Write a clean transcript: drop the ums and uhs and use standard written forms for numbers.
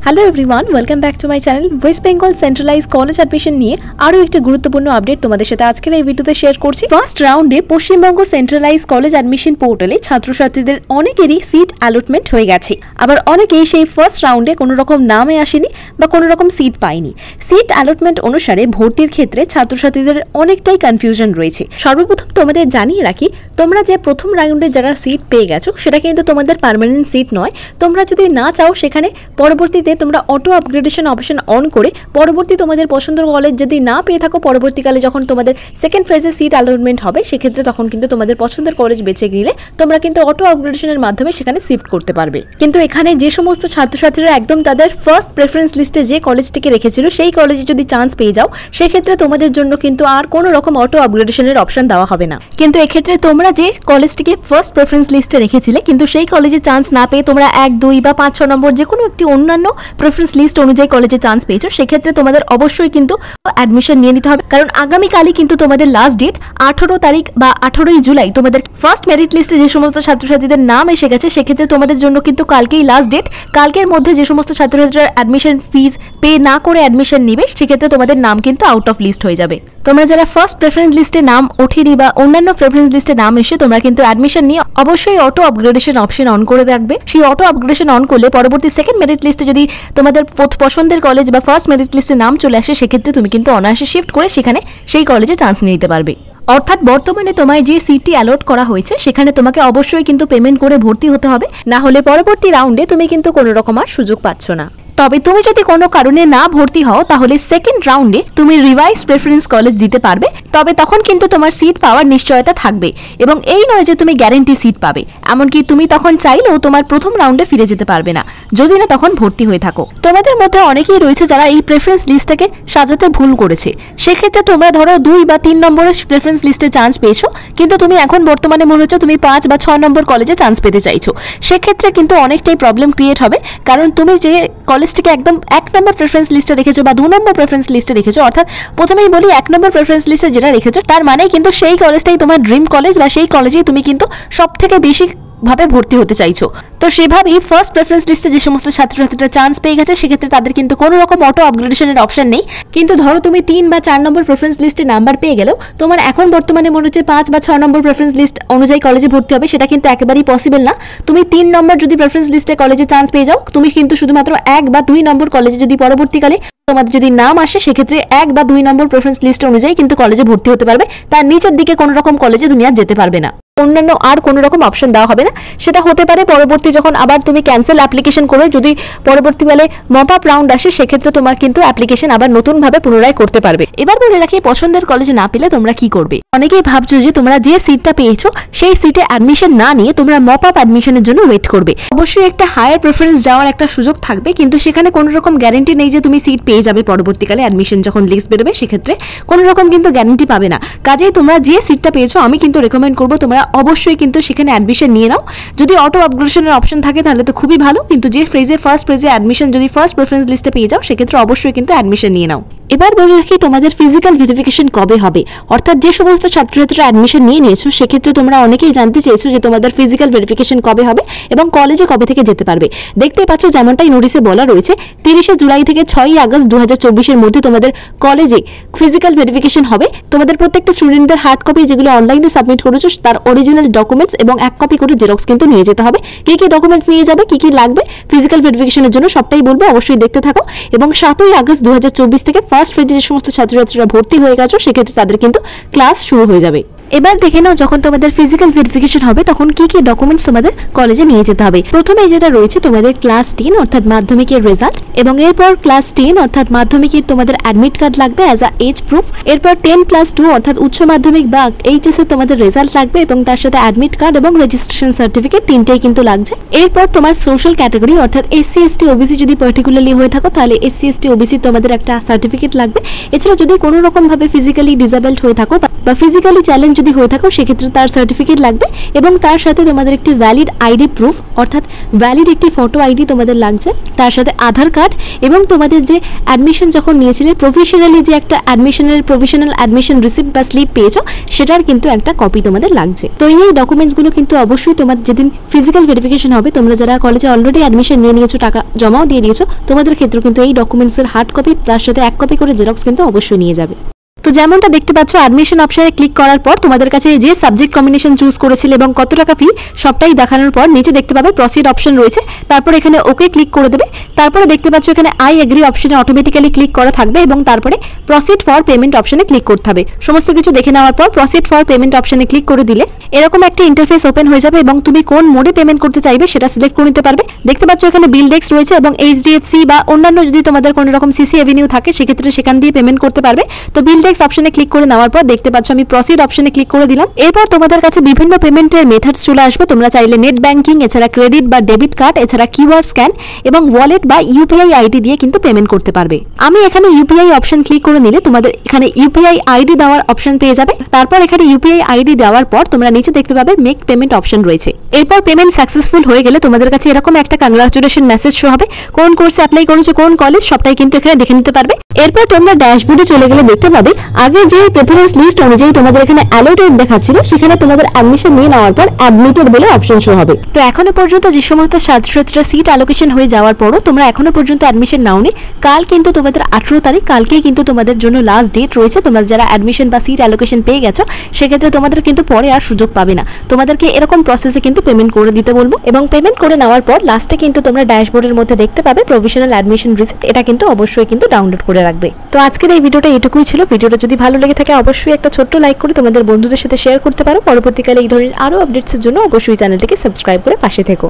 Hello everyone, welcome back to my channel. West Bengal centralise college admission নিয়ে আরও একটি গুরুত্বপূর্ণ আপডেট তোমাদের সাথে আজকের এই ভিডিওতে শেয়ার করছি। ফার্স্ট রাউন্ডে পশ্চিমবঙ্গ সেন্ট্রালাইজ কলেজ অ্যাডমিশন পোর্টালে ছাত্রছাত্রীদের অনেকেরই সিট অ্যালটমেন্ট হয়ে গেছে, আবার অনেকেই সেই ফার্স্ট রাউন্ডে কোনো রকম নামে আসেনি বা কোনো রকম সিট পায়নি। সিট অ্যালটমেন্ট অনুসারে ভর্তির ক্ষেত্রে ছাত্রছাত্রীদের অনেকটাই কনফিউশন রয়েছে। সর্বপ্রথম তোমাদের জানিয়ে রাখি, তোমরা যে প্রথম রাউন্ডে যারা সিট পেয়ে গেছো সেটা কিন্তু তোমাদের পার্মানেন্ট সিট নয়। তোমরা যদি না চাও সেখানে পরবর্তীতে তোমরা অটো আপগ্রেডেশন অপশন অন করে পরবর্তী তোমাদের পছন্দের কলেজ যদি না পেয়ে থাকো, পরবর্তীকালে যখন তোমাদের সেকেন্ড ফেজে সিট অ্যালটমেন্ট হবে সেক্ষেত্রে তখন কিন্তু তোমাদের পছন্দের কলেজ বেছে নিলে তোমরা কিন্তু অটো আপগ্রেডেশনের মাধ্যমে সেখানে শিফট করতে পারবে। কিন্তু এখানে যে সমস্ত ছাত্রছাত্রীরা একদম তাদের ফার্স্ট প্রেফারেন্স লিস্টে যে কলেজটিকে রেখেছিল সেই কলেজে যদি চান্স পেয়ে যাও, সেক্ষেত্রে তোমাদের জন্য কিন্তু আর কোনো রকম অটো আপগ্রেডেশনের অপশন দেওয়া হবে না। কিন্তু এক্ষেত্রে তোমরা যে কলেজটিকে ফার্স্ট প্রেফারেন্স লিস্টে রেখেছিলে কিন্তু সেই কলেজে চান্স না পেয়ে তোমরা 1, 2 বা 5, 6 নম্বর যে কোনো একটি অন্যান্য প্রেফারেন্স লিস্ট অনুযায়ী কলেজে চান্স পেয়েছো, সেক্ষেত্রে তোমাদের অবশ্যই কিন্তু অ্যাডমিশন নিয়ে নিতে হবে। কারণ আগামীকালই কিন্তু তোমাদের লাস্ট ডেট 18 তারিখ বা 18ই জুলাই তোমাদের ফার্স্ট মেরিট লিস্টে যে সমস্ত ছাত্রছাত্রীদের নাম এসে গেছে সেক্ষেত্রে তোমাদের জন্য কিন্তু কালকেই লাস্ট ডেট। কালকের মধ্যে যে সমস্ত ছাত্রছাত্রীরা অ্যাডমিশন ফিজ পে না করে অ্যাডমিশন নেবে সেক্ষেত্রে তোমাদের নাম কিন্তু আউট অফ লিস্ট হয়ে যাবে। তোমরা যারা ফার্স্ট প্রেফারেন্স লিস্টে নাম ওঠেনি বা অন্যান্য প্রেফারেন্স লিস্টে নাম এসে তোমরা কিন্তু অ্যাডমিশন নিয়ে অবশ্যই অটো আপগ্রেডেশন অপশন অন করে রাখবে। সেই অটো আপগ্রেডেশন অন করলে পরবর্তী সেকেন্ড মেরিট লিস্টে যদি তোমাদের পছন্দের কলেজ বা ফার্স্ট মেরিট লিস্টে নাম চলে আসে সেক্ষেত্রে তুমি কিন্তু অনায়াসে শিফট করে সেখানে সেই কলেজে চান্স নিয়ে নিতে পারবে। অর্থাৎ বর্তমানে তোমায় যে সিটটি অ্যালট করা হয়েছে সেখানে তোমাকে অবশ্যই কিন্তু পেমেন্ট করে ভর্তি হতে হবে, না হলে পরবর্তী রাউন্ডে তুমি কিন্তু কোনো রকম আর সুযোগ পাচ্ছ না। তবে তুমি যদি কোনো কারণে না ভর্তি হও তাহলে সেকেন্ড রাউন্ডে তুমি রিভাইজ প্রেফারেন্স কলেজ দিতে পারবে, তবে তখন কিন্তু তোমার সিট পাওয়ার নিশ্চয়তা থাকবে এবং এই নয় যে তুমি গ্যারেন্টি সিট পাবে। এমনকি তুমি তখন চাইলেও তোমার প্রথম রাউন্ডে ফিরে যেতে পারবে না যদি না তখন ভর্তি হয়ে থাকো। তোমাদের মধ্যে অনেকেই রয়েছে যারা এই প্রেফারেন্স লিস্টটাকে সাজাতে ভুল করেছে। সেক্ষেত্রে তোমরা ধরো 2 বা 3 নম্বরের প্রেফারেন্স লিস্টে চান্স পেয়েছো, কিন্তু তুমি এখন বর্তমানে মনে হচ্ছে তুমি 5 বা 6 নম্বর কলেজে চান্স পেতে চাইছো। সেক্ষেত্রে কিন্তু অনেকটাই প্রবলেম ক্রিয়েট হবে, কারণ তুমি যে কলেজটিকে একদম 1 নম্বর প্রেফারেন্স লিস্টে রেখেছো বা 2 নম্বর প্রেফারেন্স লিস্টে রেখেছো, অর্থাৎ প্রথমেই বলি 1 নম্বর প্রেফারেন্স লিস্টে যেটা রেখেছো তার মানে কিন্তু সেই কলেজটাই তোমার ড্রিম কলেজ বা সেই কলেজেই তুমি কিন্তু সবথেকে বেশি ভাবে ভর্তি হতে চাইছো। তো সেভাবেই ফার্স্ট প্রেফারেন্স লিস্টে যে সমস্ত ছাত্রছাত্রীরা চান্স পেয়ে গেছে সেক্ষেত্রে তাদের কিন্তু কোনো রকম অটো আপগ্রেডেশনের অপশন নেই। কিন্তু ধরো তুমি 3 বা 4 নম্বর প্রেফারেন্স লিস্টে নাম্বার পেয়ে গেলেও তোমার এখন বর্তমানে মনে হচ্ছে 5 বা 6 নম্বর প্রেফারেন্স লিস্ট অনুযায়ী কলেজে ভর্তি হবে, সেটা কিন্তু একেবারেই পসিবল না। তুমি 3 নম্বর যদি প্রেফারেন্স লিস্টে কলেজে চান্স পেয়ে যাও, তুমি কিন্তু শুধুমাত্র 1 বা 2 নম্বর কলেজে যদি পরবর্তীকালে তোমাদের যদি নাম আসে সেক্ষেত্রে 1 বা 2 নম্বর প্রেফারেন্স লিস্ট অনুযায়ী কিন্তু কলেজে ভর্তি হতে পারবে। তার নিচের দিকে কোনো রকম কলেজে তুমি আর যেতে পারবে না, অন্যান্য আর কোনো রকম অপশন দেওয়া হবে না। সেটা হতে পারে পরবর্তী যখন আবার তুমি ক্যান্সেল অ্যাপ্লিকেশন করে যদি পরবর্তীকালে মপ আপ রাউন্ড আসে সেক্ষেত্রে তোমার কিন্তু অ্যাপ্লিকেশন আবার নতুনভাবে পুনরায় করতে পারবে। এবার বলে রাখি, পছন্দের কলেজে না পেলে তোমরা কি করবে। অনেকেই ভাবছো যে তোমরা যে সিটটা পেয়েছো সেই সিটে অ্যাডমিশন না নিয়ে তোমরা মপ আপ অ্যাডমিশনের জন্য ওয়েট করবে। অবশ্যই একটা হায়ার প্রেফারেন্স যাওয়ার একটা সুযোগ থাকবে, কিন্তু সেখানে কোনো রকম গ্যারেন্টি নেই যে তুমি সিট পেয়ে যাবে। পরবর্তীকালে অ্যাডমিশন যখন লিস্ট বেরোবে সেক্ষেত্রে কোনো রকম কিন্তু গ্যারেন্টি পাবে না। কাজেই তোমরা যে সিটটা পেয়েছো আমি কিন্তু রেকমেন্ড করবো তোমরা অবশ্যই কিন্তু সেখানে অ্যাডমিশন নিয়ে নাও। যদি অটো আপগ্রেডেশনের অপশন থাকে তাহলে তো খুবই ভালো, কিন্তু যে ফার্স্ট ফেজে অ্যাডমিশন যদি ফার্স্ট প্রেফারেন্স লিস্টে পেয়ে যাও সেক্ষেত্রে অবশ্যই কিন্তু অ্যাডমিশন নিয়ে নাও। এবার বলে রাখি, তোমাদের ফিজিক্যাল ভেরিফিকেশন কবে হবে, অর্থাৎ যে সমস্ত ছাত্রছাত্রীরা অ্যাডমিশন নিয়ে নিয়েছো সেক্ষেত্রে তোমরা অনেকেই জানতে চেয়েছো যে তোমাদের ফিজিক্যাল ভেরিফিকেশন কবে হবে এবং কলেজে কবে থেকে যেতে পারবে। দেখতেই পাচ্ছ যেমনটাই নোটিশে বলা রয়েছে 30 জুলাই থেকে 6 আগস্ট 2024 মধ্যে তোমাদের কলেজে ফিজিক্যাল ভেরিফিকেশন হবে। তোমাদের প্রত্যেকটা স্টুডেন্টদের হার্ড কপি যেগুলো অনলাইনে সাবমিট করেছো তার অরিজিনাল ডকুমেন্টস এবং 1 কপি করে জেরক্স কিন্তু নিয়ে যেতে হবে। কি কি ডকুমেন্টস নিয়ে যাবে, কি কি লাগবে ফিজিক্যাল ভেরিফিকেশনের জন্য সবটাই বলবো, অবশ্যই দেখতে থাকো। এবং 7 আগস্ট 2024 থেকে ফার্স্ট ফেজে যে সমস্ত ছাত্রছাত্রীরা ভর্তি হয়ে গেছো সেক্ষেত্রে তাদের কিন্তু ক্লাস শুরু হয়ে যাবে। এবার দেখে নাও যখন তোমাদের ফিজিক্যাল ভেরিফিকেশন হবে তখন কি কি ডকুমেন্টস তোমাদের কলেজে নিয়ে যেতে হবে। প্রথমে যেটা রয়েছে তোমাদের ক্লাস 10 অর্থাৎ মাধ্যমিকের রেজাল্ট, এবং এরপর ক্লাস 10 অর্থাৎ মাধ্যমিকের তোমাদের অ্যাডমিট কার্ড লাগবে অ্যাজ আ এজ প্রুফ। এরপর 10+2 অর্থাৎ উচ্চ মাধ্যমিক বা এইচএস এর তোমাদের রেজাল্ট লাগবে এবং তার সাথে অ্যাডমিট কার্ড এবং রেজিস্ট্রেশন সার্টিফিকেট, তিনটেই কিন্তু লাগছে। এরপর তোমার সোশ্যাল ক্যাটাগরি অর্থাৎ SC ST OBC যদি পার্টিকুলারলি হয়ে থাকো তাহলে SC ST OBC তোমাদের একটা সার্টিফিকেট লাগবে। এছাড়া যদি কোনো রকম ভাবে ফিজিক্যালি ডিসেবলড হয়ে থাকো বা ফিজিক্যালি চ্যালেঞ্জ স্টুডেন্ট যদি হয়ে থাকো সেক্ষেত্রে তার সার্টিফিকেট লাগবে এবং তার সাথে তোমাদের একটি ভ্যালিড আইডি প্রুফ অর্থাৎ ভ্যালিড একটি ফটো আইডি তোমাদের লাগছে, তার সাথে আধার কার্ড এবং তোমাদের যে অ্যাডমিশন যখন নিয়েছিলে প্রফেশনালি যে একটা প্রফেশনাল অ্যাডমিশন রিসিপ্ট বা স্লিপ পেয়েছো সেটার কিন্তু একটা কপি তোমাদের লাগছে। তো এই ডকুমেন্টসগুলো কিন্তু অবশ্যই তোমার যেদিন ফিজিক্যাল ভেরিফিকেশন হবে, তোমরা যারা কলেজে অলরেডি অ্যাডমিশন নিয়ে নিয়েছো, টাকা জমাও দিয়ে দিয়েছো, তোমাদের ক্ষেত্রে কিন্তু এই ডকুমেন্টসের হার্ড কপি তার সাথে 1 কপি করে জেরক্স কিন্তু অবশ্যই নিয়ে যাবে। তো যেমনটা দেখতে পাচ্ছ অ্যাডমিশন অপশনে ক্লিক করার পর তোমাদের কাছে যে সাবজেক্ট কম্বিনেশন চুজ করেছিল এবং কত টাকা ফি সবটাই দেখানোর পর নিচে দেখতে পাবে প্রসিড অপশন রয়েছে, তারপর এখানে ওকে ক্লিক করে দেবে। তারপরে দেখতে পাচ্ছ এখানে আই এগ্রি অপশনে অটোমেটিক্যালি ক্লিক করা থাকবে এবং তারপরে প্রসিড ফর পেমেন্ট অপশনে ক্লিক করতে হবে। সমস্ত কিছু দেখে নেওয়ার পর প্রসিড ফর পেমেন্ট অপশনে ক্লিক করে দিলে এরকম একটা ইন্টারফেস ওপেন হয়ে যাবে এবং তুমি কোন মোডে পেমেন্ট করতে চাইবে সেটা সিলেক্ট করে নিতে পারবে। দেখতে পাচ্ছ এখানে বিল ডেস্ক রয়েছে এবং এইচডিএফসি বা অন্যান্য যদি তোমাদের কোনো রকম সিসি এভিনিউ থাকে সেক্ষেত্রে সেখান দিয়ে পেমেন্ট করতে পারবে। তো বিল ডেস্ক অপশনে ক্লিক করে নেওয়ার পর দেখতে পাচ্ছ আমি প্রসিড অপশনে ক্লিক করে দিলাম। এরপর তোমাদের কাছে বিভিন্ন পেমেন্টের মেথডস চলে আসবে। তোমরা চাইলে নেট ব্যাংকিং, এছাড়া ক্রেডিট বা ডেবিট কার্ড, এছাড়া কিউআর স্ক্যান এবং ওয়ালেট বা ইউপিআই আইডি দিয়ে কিন্তু পেমেন্ট করতে পারবে। আমি এখানে ইউপিআই অপশন ক্লিক করে নিলে তোমাদের এখানে ইউপিআই আইডি দেওয়ার অপশন পেয়ে যাবে। তারপর এখানে ইউপিআই আইডি দেওয়ার পর তোমরা নিচে দেখতে পাবে মেক পেমেন্ট অপশন রয়েছে। এরপর পেমেন্ট সাকসেসফুল হয়ে গেলে তোমাদের কাছে এরকম একটা কংগ্রাচুলেশন মেসেজ শো হবে। কোন কোর্সে অ্যাপ্লাই করেছো, কোন কলেজ, সবটাই কিন্তু এখানে দেখে নিতে পারবে। এরপর তোমরা ড্যাশবোর্ডে চলে গেলে দেখতে পাবে আগে যে প্রেফারেন্স লিস্ট অনুযায়ী তোমাদের এখানে অ্যালোটেড দেখাচ্ছিল সেখানে তোমাদের অ্যাডমিশন নিয়ে নেওয়ার পর অ্যাডমিটেড বলে অপশন শো হবে। তো এখনো পর্যন্ত যে সমস্ত ছাত্রছাত্রীরা সিট অ্যালোকেশন হয়ে যাওয়ার পরও তোমরা এখনো পর্যন্ত অ্যাডমিশন নাওনি, কাল কিন্তু তোমাদের 18 তারিখ, কালকেই কিন্তু তোমাদের জন্য লাস্ট ডেট রয়েছে। তোমরা যারা অ্যাডমিশন বা সিট অ্যালোকেশন পেয়ে গেছো সেক্ষেত্রে তোমাদের কিন্তু পরে আর সুযোগ পাবে না। তোমাদেরকে এরকম প্রসেসে কিন্তু পেমেন্ট করে দিতে বলবো এবং পেমেন্ট করে নেওয়ার পর লাস্টে কিন্তু তোমরা ড্যাশবোর্ডের মধ্যে দেখতে পাবে প্রফেশনাল অ্যাডমিশন রিসিপ্ট। এটা কিন্তু অবশ্যই কিন্তু ডাউনলোড করে রাখবে। তো আজকের এই ভিডিওটা এটুকুই ছিল। ভিডিওটা যদি ভালো লেগে থাকে অবশ্যই একটা ছোট্ট লাইক করে তোমাদের বন্ধুদের সাথে শেয়ার করতে পারো। পরবর্তীকালে এই ধরনের আরো আপডেটসের জন্য অবশ্যই চ্যানেলটিকে সাবস্ক্রাইব করে পাশে থেকো।